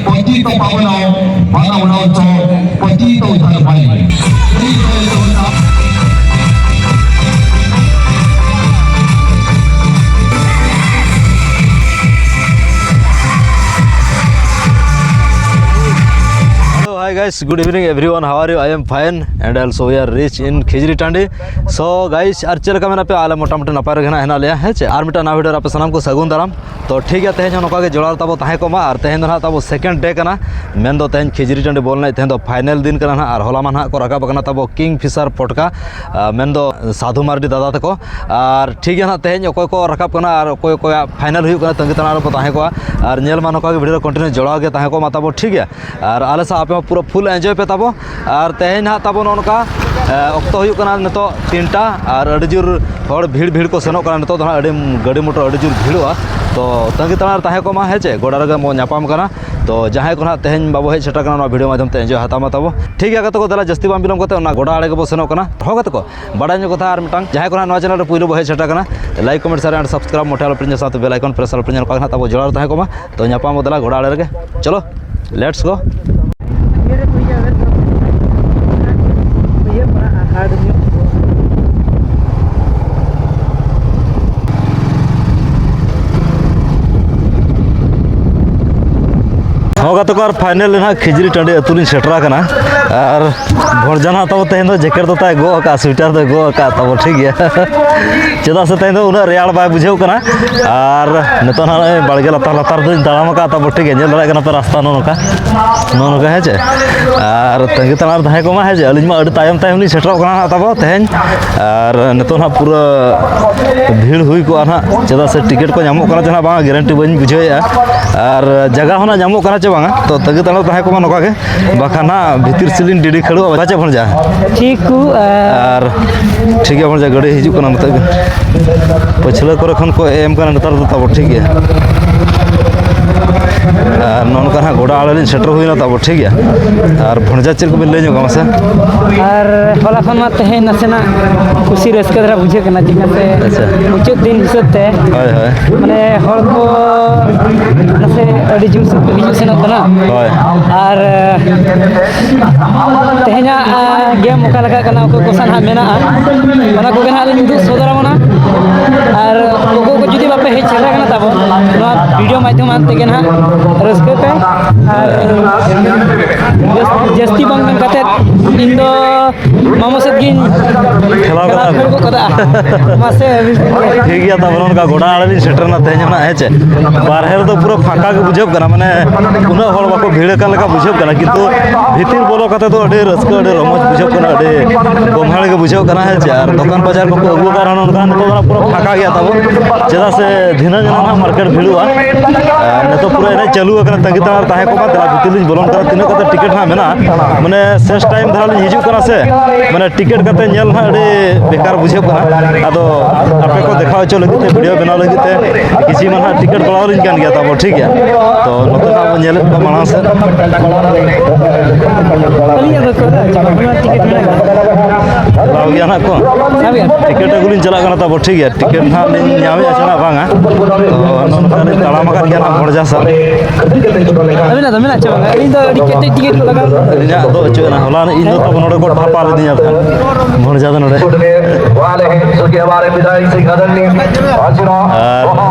Poti to pawanau, mana unau to poti to utar pai. Hi guys, good evening everyone. How are you? I am fine and also we are rich in Khijri Tandi. So guys, Archer का मैंने पे आला मोटा मोटा नपार घना है ना लिया है चे आर मिटा ना वीडियो आप सलाम को सगुन दाराम तो ठीक है तेहन नोका के जोड़ार तब ताहे को मा आर तेहन ना तब सेकंड डे करना मेन दो तेहन खिजरी टंडी बोलना तेहन दो फाइनल दिन करना आर होला मान को रखा बकना तब किंग फिशर पटका मेन दो साधु मार्डी दादा तको आर ठीक है ना तेहन अकोय को रखा करना आर अकोय को फाइनल हुई करना तंगी तना रो ताहे को आर नेल मा नोका के वीडियो कंटिन्यू जोड़ा के ताहे को मा तब ठीक है आर आले सा आप पूरा फुल एंजॉय पे तब और तेहन हाँ तब नोका अक्तो हुई करना नितो 3टा और अड़ी जोर हर भीड़ को सेनों करना नितो अड़ी गाड़ी मोटर अड़ी जोर भीड़ोआ तो तंगी तना ताहे को मा हेचे गोड़ा रे मो नापाम करना तो जहाँ को ना तेहन बाबू हेज सेटा करना वीडियो माध्यम एंजॉय हतामा तब ठीक है को दला जस्ती बाम बिलम करते गोड़ा आड़े को सेनों करना हो को बड़ा कथा और मिटांग जहाँ को ना चैनल पुइलो बो हेज सेटा करना like comment share and subscribe मोटे प्रिंज साथ बेल आइकन प्रेस प्रिंज का तब जोड़ा ताहे को मा तो नापाम दला गोड़ा आड़े रे चलो लेट्स गो होगा तो कार फाइनल ना खिजरी टंडी अतुरी सेटरा कना और भोरजना तब तेहन दो जैकेट दो ताय गो का स्वेटर दो गो का तब ठीक है चेदा से तेहन दो उना रेयाल बाय बुझेव कना और नितो ना बाड़गे लतार लतार दो दाड़ाम का तब ठीक है जेल दाड़ा कना पे रास्ता नोनका है जे और तंगी तनार धाय को मा है जे अलिज मा अडी तायम तायम नि सेटरा कना तब तेहन और नितो ना पूरा भीड़ हुई को ना चेदा से टिकट को नामो कना जना बा गारंटी बन बुझेया और जगह होना नामो कना बांगा तो तंगी तना ताहे को नोका के बाखाना भीतर सिलिन डिडी खड़ो बाचे भण जा ठीक और ठीक है भण जा गाड़ी हिजु कना मत पछले करे खन को एम कना नतार तो तब ठीक है नौका हाँ गोड़ा आड़े सेटर हुई तब ठीक है और भणजा चल को बिन लई जोगा मासे और होला खन मा तेहे नसेना खुशी रस्का धरा बुझे कना चिकाते अच्छा मुचाद दिन हिसाबते हाय हाय माने हर को नसे अडी जुल से हिजु सेनो कना हाय और तेहेना गेम ओका लगा कना को सान हा मेना ओना को गना लिन दु सोदरा मना और को जुदी बापे हे छेरा कना तब नोआ वीडियो माध्यम आते के ना रस्के पे जस्ती बंगन कते इन दो मामो से गिन खेला को कदा मासे ठीक है तब उनका गोड़ा आड़े सेटर ना तेज ना है चे बाहर तो पूरा फाका के बुझेब कना माने उना हर बाको भीड़ का लगा बुझेब कना किंतु भीतर बोलो कते तो अडे रस्का अडे रमज बुझेब कना अडे गोमाळे के बुझेब कना है चे और दुकान बाजार को अगु कारण उनका तो पूरा फाका गया तब जेदा से धीना जना ना मार्केट भीड़ुआ ने तो पूरा एने चालू करना तंगी तार ताहे को बात भीतर लिन बोलन कर तीन कते टिकट ना मेना माने शेष टाइम धरा लिन हिजु कना से माने टिकट कते नेल ना अडे बेकार बुझेब कना आदो आपे को देखा चो लगिते वीडियो बना लगिते किसी मन टिकट पड़ाव लिन कान गया तब ठीक है तो नते ना नेल माना से लाव गया ना को टिकट अगुलिन चला कना तब ठीक है टिकट ना लिन नामे आछना बांगा तो नोनका लिन तालामा का गया ना भोरजा सा अभी ना चला इन दो टिकट लगा ᱤᱧᱟᱹᱜ ᱫᱚ ᱚᱪᱚᱜ ᱮᱱᱟ ᱦᱚᱞᱟ ᱤᱧ ᱫᱚ ᱛᱟᱵᱚ ᱱᱚᱰᱮ ᱠᱚ ᱴᱷᱟᱯᱟ ᱞᱤᱫᱤᱧᱟ ᱛᱟᱦᱮᱸ ᱵᱷᱚᱲᱡᱟ ᱫᱚ ᱱᱚᱰे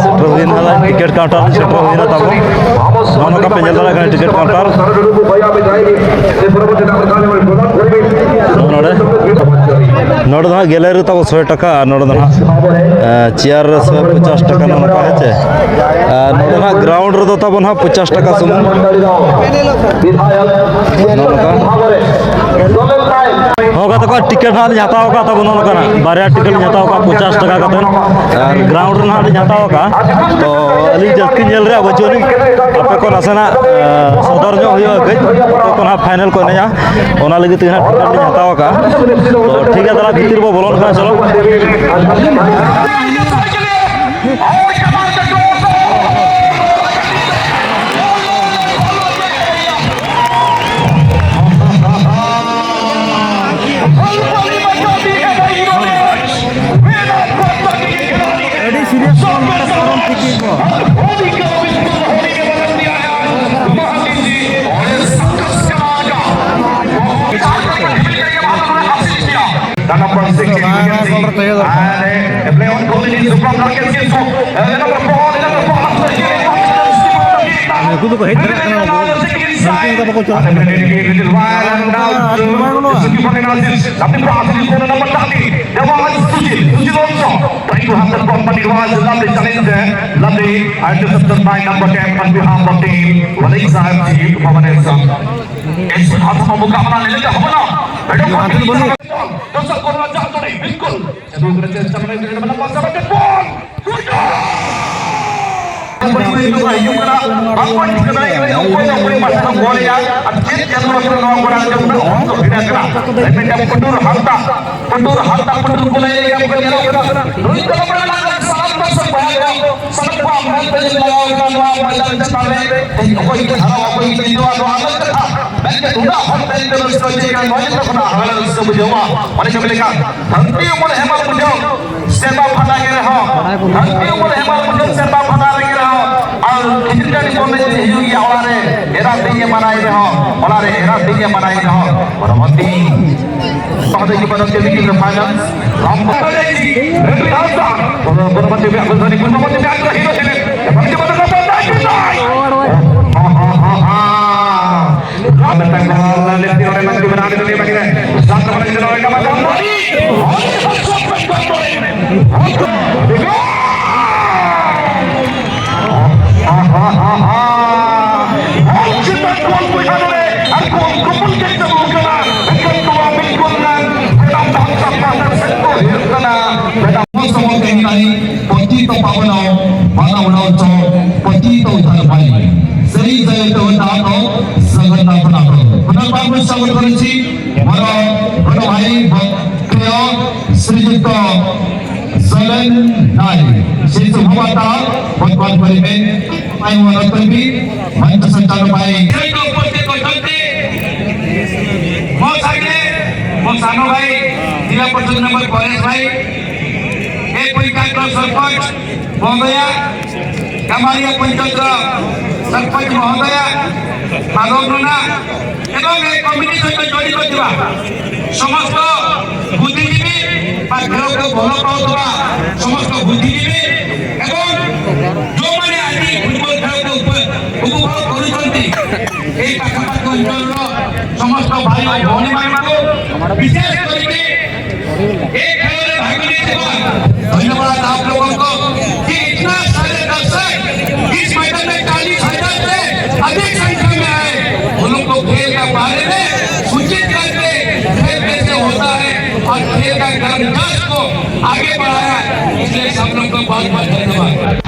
सेटर हुईना टिकट काउंटर सेटर हुईना तब नौनो का पेंजल दाड़ा कना टिकट काउंटर नोडे ना गैलरी तब 100 टाका नोडे ना चेयर 150 टाका नोका है नोडे ना ग्राउंड रे तब ना 50 टाका सुमुंग नोका होगा तो टिकट ना हताव का तब बारे टिकट हताव का 50 टाका और ग्राउंड ना हताव का तो अली जस्ती रे बचुनी आपे को नासेना सदर जो गज तो ना फाइनल को नया ओना लगी टिकट हताव का तो ठीक है दादा भीतर बो बोलन का चलो number 16 you can see and play on goal is from Rakesh Kinso number 4 aku tuh hit direct kena gol mungkin kita bakal coba tapi berhasil di nomor tadi Dewas Suji Lonso trying to have the company was lovely challenge lovely intercepted by number 10 on behalf of team Walik Sahib Ji Bhavanesa इस हाथ में मुकाबला लेने का होना बेटा हाथ में बोलो दर्शक को राजा तो नहीं बिल्कुल जरूर करते चमड़े के मतलब पास के बॉल कोई तो भाई युवरा आपको ठीक है कोई मास्टर बोले यार अच्छे चलो अपने नौ बड़ा के ऊपर तो बिना करा लेकिन जब पंडूर हालता पंडूर बोले या कोई ना रोहित को बड़ा लगा साफ का सब पाया सब को अमल पे लगाओ ना मैदान चला ले कोई के हरा कोई के दो आदत था मैं थोड़ा हट देते हैं सोचे का नॉलेज रखना हमारा सब जमा और जब लिखा धरती ऊपर हेमा मुझे सेवा फटा के रहो धरती ऊपर हेमा मुझे सेवा फटा के रहो और इंटरनेट बोलने से ही आवाज रे एरा दिन मनाई रहो बोला रे एरा दिन मनाई रहो परमति बहुत ही बड़ा television final Ram ji ready आता परमति भी अगल धनी परमति भी आगे हीरो थे परमति बता राम तक लेते और मंत्री बना के लिए बाकी है सात बड़े चलो का मतलब पति तो पावनो बाना उड़ाओ तो पति तो उधर भाई सही सही तो उठाओ संगत ना बनाओ benar bagus sangat berisi para भाई भक्तियों श्रीयुक्त Zalen Nai Situ Bawata Buat Parlimen Ay Warna Terbi Mantas Sentano Baik Saya उपस्थित होते बहुत आगे बहुत सानो भाई जिला परिषद नंबर 42 भाई एक पंचायत का सरपंच महोदया हमारी पंचायत सरपंच महोदया माधव नुना एवं एक कमिटी सहित जड़ित थिबा समस्त बुद्धिजीवी बा खेल को भल पाउथबा समस्त बुद्धिजीवी एवं जो माने आज फुटबॉल खेल को उपभोग करूछंती ए पाखापाखी अंचल समस्त भाई और भौणी मानकु विशेष करके एक खेल में भाग लेथिबा धन्यवाद आप लोगों को कि इतना सारे दर्शक इस मैदान में 40,000 से अधिक संख्या में आए उन लोग को खेल के बारे में सूचित करके खेल कैसे होता है और खेल का ग्रामजस को आगे बढ़ाया इसलिए सब लोग को बहुत बहुत धन्यवाद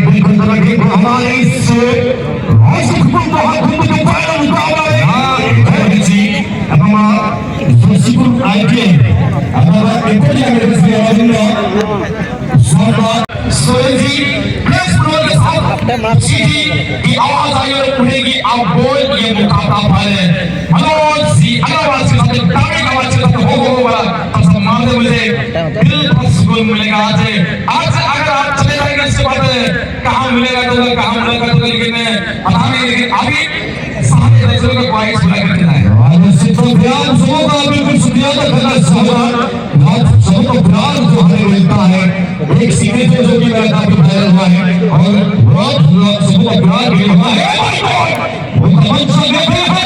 बिल्कुल तरह हमारे इस राष्ट्रकुल को हम जो पाया मुकाबला है जी हमारा राष्ट्रकुल आईके हमारा एक और जगह से आवाज़ में स्वागत सोरेजी प्रेस सीधी की आवाज आई और उड़ेगी अब बोल ये मुकाबला पाले मनोज सी अनावाज के साथ ताली की आवाज के साथ हो वाला तब सब मानते मुझे दिल को सुकून मिलेगा आज अगर आप चले जाएंगे इसके बाद कहाँ मिलेगा तो लेकिन पता नहीं लेकिन अभी सामने रैसलों का क्वाइस बुला करके आए प्यार सबका बिल्कुल शुक्रिया अदा करना चाहूँगा सबका प्यार जो हमें मिलता है एक सिग्नेचर जो कि मेरा काफी वायरल हुआ है और बहुत सबका प्यार भी हुआ है वो तमन्ना देते हैं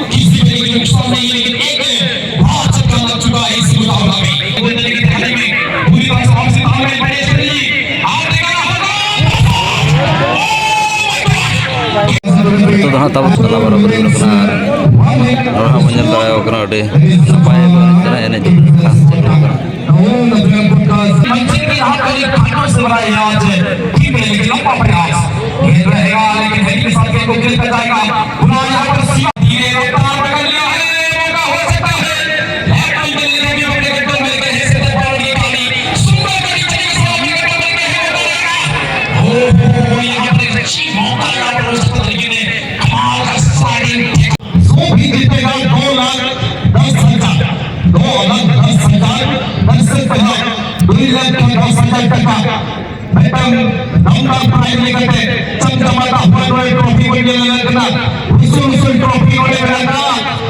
किसी तरीके नुकसान नहीं, लेकिन एक ᱱᱤᱛᱚᱜ ᱫᱚ ᱦᱟᱸᱜ ᱛᱟᱵᱚ ᱪᱟᱞᱟᱣ ᱵᱟᱨᱟᱵᱟᱨᱤ ᱦᱩᱭᱩᱜ ᱠᱟᱱᱟ ᱟᱨ ᱱᱚᱰᱮ ᱦᱟᱸᱜ ᱵᱚᱱ ᱧᱮᱞ ᱫᱟᱲᱮᱭᱟᱠᱚ ᱠᱟᱱᱟ ᱟᱹᱰᱤ ᱱᱟᱯᱟᱭ ᱮᱱᱮᱡ ᱠᱷᱟᱥ ᱪᱮᱫ ᱦᱩᱭᱩᱜ ᱠᱟᱱᱟ मंजिल की राह पर एक घाटों से बड़ा इलाज है ठीक है लेकिन लंबा प्रयास खेल रहेगा लेकिन हेड के साथ खेल को खेल कर जाएगा पुनः यहाँ पर सीमा धीरे रफ्तार पकड़ लिया है मौका हो सकता है लेफ्ट में मिलने के अपने गड्ढों में गए हैं से पार की पानी सुंदर गति चली से अपने गड्ढों में गए हैं हो यहाँ पर एक अच्छी मौका यहाँ पर उस तरीके ने कमाल का स्लाइडिंग जो भी जीतेगा 2,10,000 2,10,000 बेटम नंबर प्राइज लेकर चमचमाता हुआ ट्रॉफी को लेकर उसूल ट्रॉफी को लेकर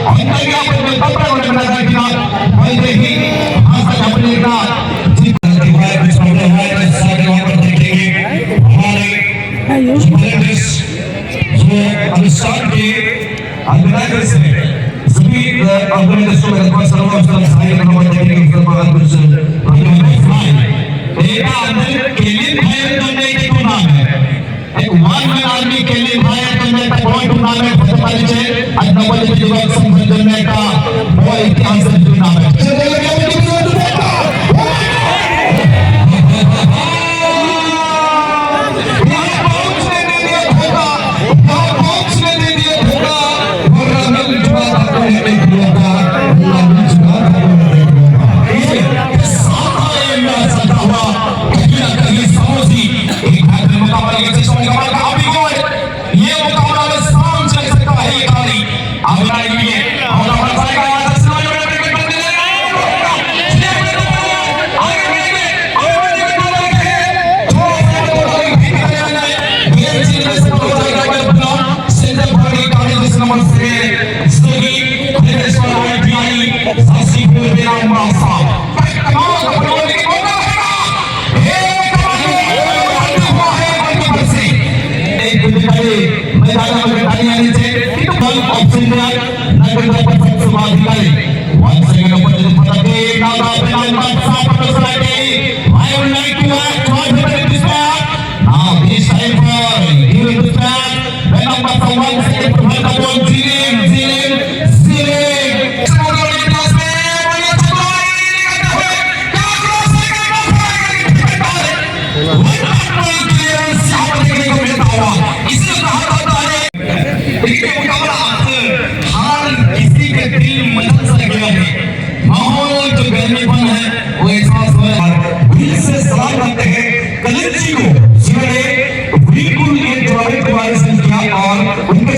अंतर्गत अपने कपड़े को लेकर किया वैसे ही आशा अपने का जीत के बाद बिछड़े हुए सारे वहां पर देखेंगे हमारे स्टूडेंट्स जो अनुसार के अंतर्गत से सभी ऑर्गेनाइजेशन में का सर्वोत्तम सहायक नंबर देखेंगे उसके बाद कुछ केलिन फायर टूर्नामेंट एक टूर्नामेंट एक वन मैन आर्मी केलिन फायर टूर्नामेंट बॉय टूर्नामेंट होते पाहिजे आणि नवल युवक संघटना का वो इतिहास टूर्नामेंट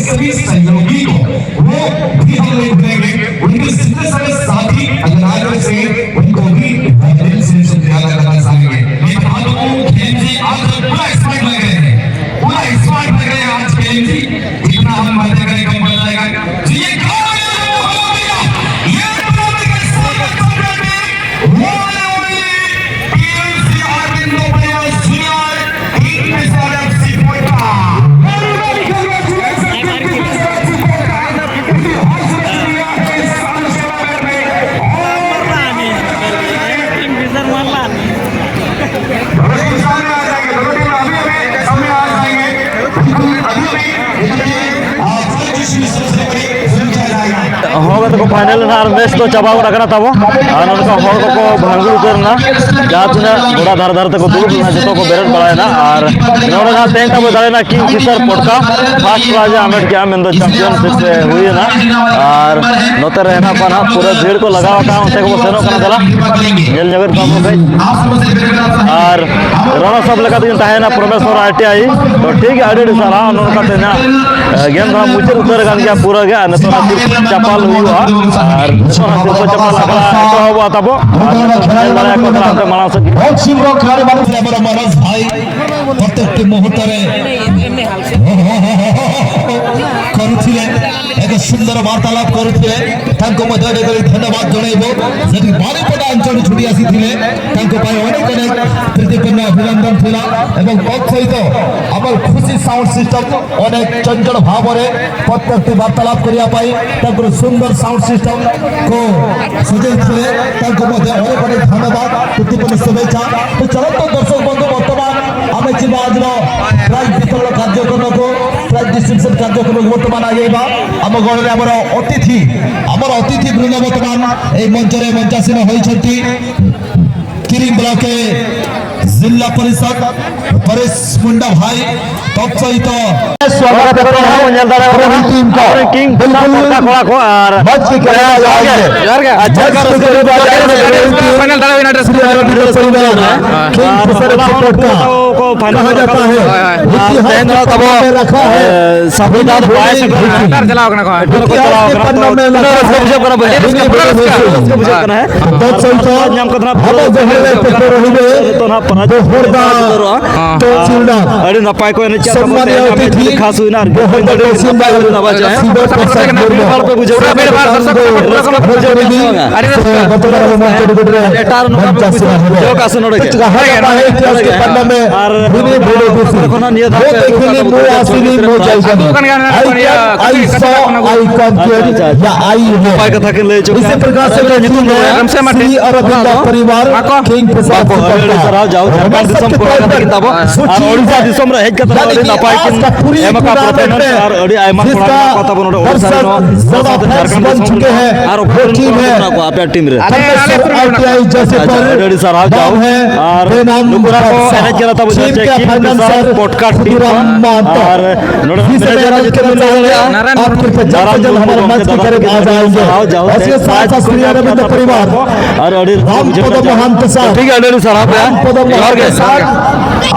सभी सहयोगी को वो भी हम लोग देंगे उनके जितने सारे साथी अगनारों से उनको भी दिल से शुक्रिया करना चाहेंगे मैं बता दूं केएमजी आज पूरा एक्सपर्ट लग रहे हैं पूरा एक्सपर्ट लग रहे हैं आज केएमजी इतना हम बातें करें कम पड़ जाएगा जी ये को फाइनल मैच तो चाबा गना तब को भांगुल उतरना जहाँ तीना गोड़ा धार धार तक दुड़ जो को बेरेट बड़ाना और ना तेन तब दाड़ा किंग फिशर पटका फर्स्ट प्राइज हामेट किया मेन चैंपियनशिप से हुईना और नोते रहना पाना पूरा भीड़ को लगा को सेनों चला नगर और रण सब लेना परमेश्वर ITI तो ठीक है अड़ी सारा गेम मुचाद उतर गया पूरा चपाल प्रत्येक मुहूर्त एक सुंदर वार्तालाप करुले धन्यवाद जनइबो जदि बारीपदा अंचल छुटी आसी अनेक अनेक प्रीतिपूर्ण अभिनंदन थिला एवं सहित आम खुशी साउंड सिस्टम अनेक चंचल भाव में प्रत्येक वार्तालाप करने सुंदर साउंड सिस्टम को सजे अनेक अनेक धन्यवाद प्रीतिपूर्ण शुभेच्छा तो चलते दर्शक बंधु बर्तमान आम आज प्राइज वितरण कार्यक्रम को प्राइज डिस्ट्रीब्यूशन कार्यक्रम बर्तमान आगे आम गहल आमर अतिथि बृंद बर्तमान ये मंच में मंचासीन होती किरिंग ब्लॉक जिला परिषद परेश मुंडा भाई तत्सहित स्वागत टीम का नपाय को खास हुई ना परिवार